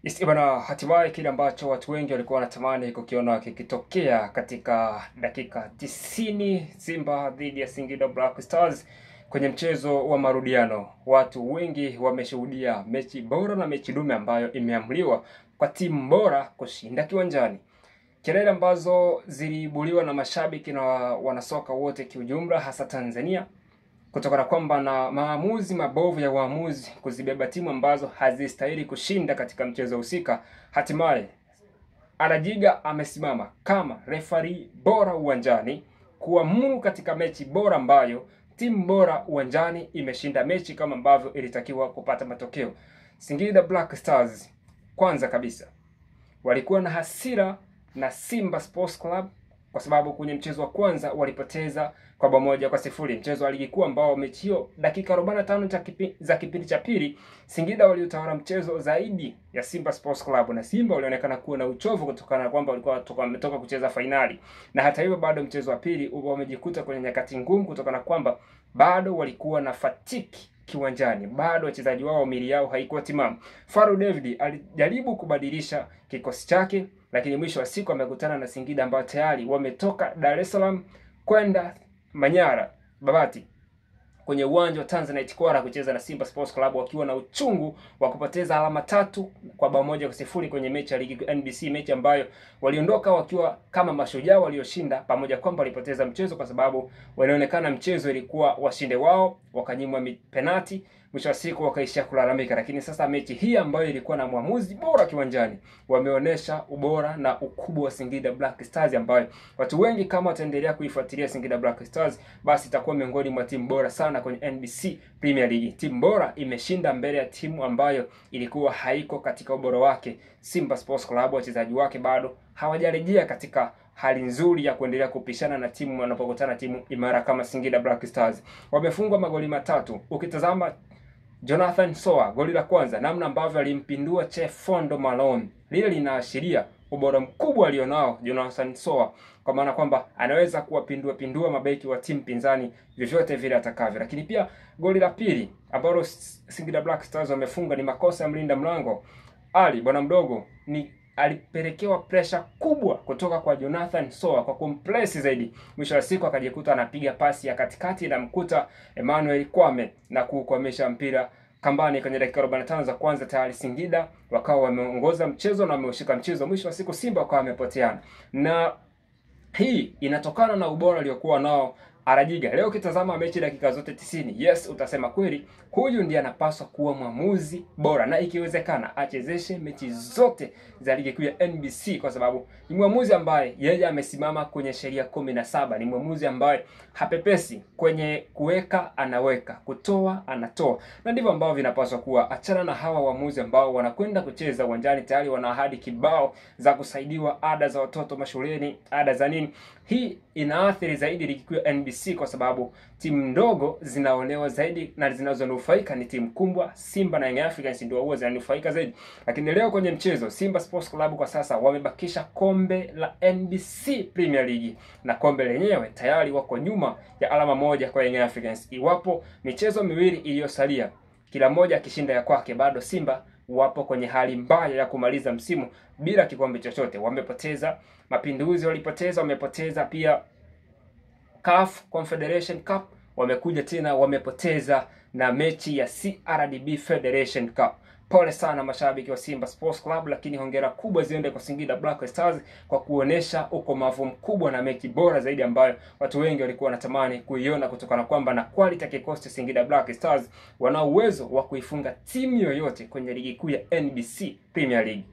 Yes, bana, hatimaye kile ambacho watu wengi walikuwa wanatamani kukiona kikitokea katika dakika 90, Simba dhidi ya Singida Black Stars kwenye mchezo wa marudiano. Watu wengi wameshuhudia mechi bora na mechi dume ambayo imeamuliwa kwa timu bora kushinda kiwanjani. Kelele ambazo ziliibuliwa na mashabiki na wanasoka wote kiujumla, hasa Tanzania, kutokana kwamba na maamuzi mabovu ya waamuzi kuzibeba timu ambazo hazistahili kushinda katika mchezo husika. Hatimaye Arajiga amesimama kama referee bora uwanjani kuamuru katika mechi bora ambayo timu bora uwanjani imeshinda mechi kama ambavyo ilitakiwa kupata matokeo. Singida Black Stars kwanza kabisa walikuwa na hasira na Simba Sports Club kwa sababu kwenye mchezo wa kwanza walipoteza kwa bao moja kwa sifuri. Mchezo wa ligi kuu ambao mechi hiyo dakika 45 za kipindi cha pili, Singida waliutawala mchezo zaidi ya Simba Sports Club, na Simba walionekana kuwa na uchovu kutokana na kwamba walikuwa wametoka kucheza fainali. Na hata hivyo bado mchezo wa pili wamejikuta kwenye nyakati ngumu kutokana na kwamba bado walikuwa na fatiki kiwanjani, bado wachezaji wao mili yao haikuwa timamu. Faru David alijaribu kubadilisha kikosi chake, lakini mwisho wa siku amekutana na Singida ambao tayari wametoka Dar es Salaam kwenda Manyara Babati kwenye uwanja wa Tanzanite Kwara kucheza na Simba Sports Club wakiwa na uchungu wa kupoteza alama 3 kwa bao moja kwa sifuri kwenye mechi ya ligi NBC, mechi ambayo waliondoka wakiwa kama mashujaa walioshinda, pamoja kwamba walipoteza mchezo kwa sababu walionekana mchezo ilikuwa washinde wao, wakanyimwa penalti, mwisho wa siku wakaishia kulalamika. Lakini sasa mechi hii ambayo ilikuwa na mwamuzi bora kiwanjani, wameonesha ubora na ukubwa wa Singida Black Stars, ambayo watu wengi kama wataendelea kuifuatilia Singida Black Stars, basi itakuwa miongoni mwa timu bora sana kwenye NBC Premier League. Timu bora imeshinda mbele ya timu ambayo ilikuwa haiko katika ubora wake. Simba Sports Club wachezaji wake bado hawajarejea katika hali nzuri ya kuendelea kupishana na timu wanapokutana timu imara kama Singida Black Stars. Wamefungwa magoli 3. Ukitazama Jonathan Soa, goli la kwanza, namna ambavyo alimpindua Chefondo Malone, lile linaashiria ubora mkubwa alionao Jonathan Soa, kwa maana kwamba anaweza kuwapindua mabeki wa timu pinzani vyovyote vile atakavyo. Lakini pia goli la pili ambalo Singida Black Stars wamefunga ni makosa ya mlinda mlango Ali bwana mdogo, ni alipelekewa pressure kubwa kutoka kwa Jonathan Soa kwa kumpress zaidi. Mwisho wa siku akajikuta anapiga pasi ya katikati na mkuta Emmanuel Kwame na kukwamisha mpira kambani kwenye dakika 45 za kwanza. Tayari Singida wakawa wameongoza mchezo na wameushika mchezo. Mwisho wa siku Simba wakawa wamepoteana, na hii inatokana na ubora aliokuwa nao Arajiga. Leo ukitazama mechi dakika zote 90, yes, utasema kweli huyu ndiye anapaswa kuwa mwamuzi bora, na ikiwezekana achezeshe mechi zote za ligi kuu ya NBC, kwa sababu ni mwamuzi ambaye yeye amesimama kwenye sheria 17. Ni mwamuzi ambaye hapepesi kwenye kuweka, anaweka, kutoa, anatoa, na ndivyo ambao vinapaswa kuwa. Achana na hawa waamuzi ambao wanakwenda kucheza uwanjani tayari wana ahadi kibao za kusaidiwa ada za watoto mashuleni, ada za nini. Hii inaathiri zaidi ligi kuu ya NBC kwa sababu timu ndogo zinaonewa zaidi na zinazonufaika ni timu kubwa. Simba na Young Africans ndio huwa zinanufaika zaidi. Lakini leo kwenye mchezo Simba Sports Club kwa sasa wamebakisha kombe la NBC Premier League, na kombe lenyewe tayari wako nyuma ya alama 1 kwa Young Africans. Iwapo michezo miwili iliyosalia kila moja akishinda ya kwake, bado Simba wapo kwenye hali mbaya ya kumaliza msimu bila kikombe chochote. Wamepoteza Mapinduzi, wamepoteza pia CAF Confederation Cup, wamekuja tena wamepoteza na mechi ya CRDB Federation Cup. Pole sana mashabiki wa Simba Sports Club, lakini hongera kubwa ziende kwa Singida Black Stars kwa kuonesha ukomavu mkubwa na mechi bora zaidi ambayo watu wengi walikuwa wanatamani kuiona, kutokana kwamba na quality ya kikosi Singida Black Stars wana uwezo wa kuifunga timu yoyote kwenye ligi kuu ya NBC Premier League.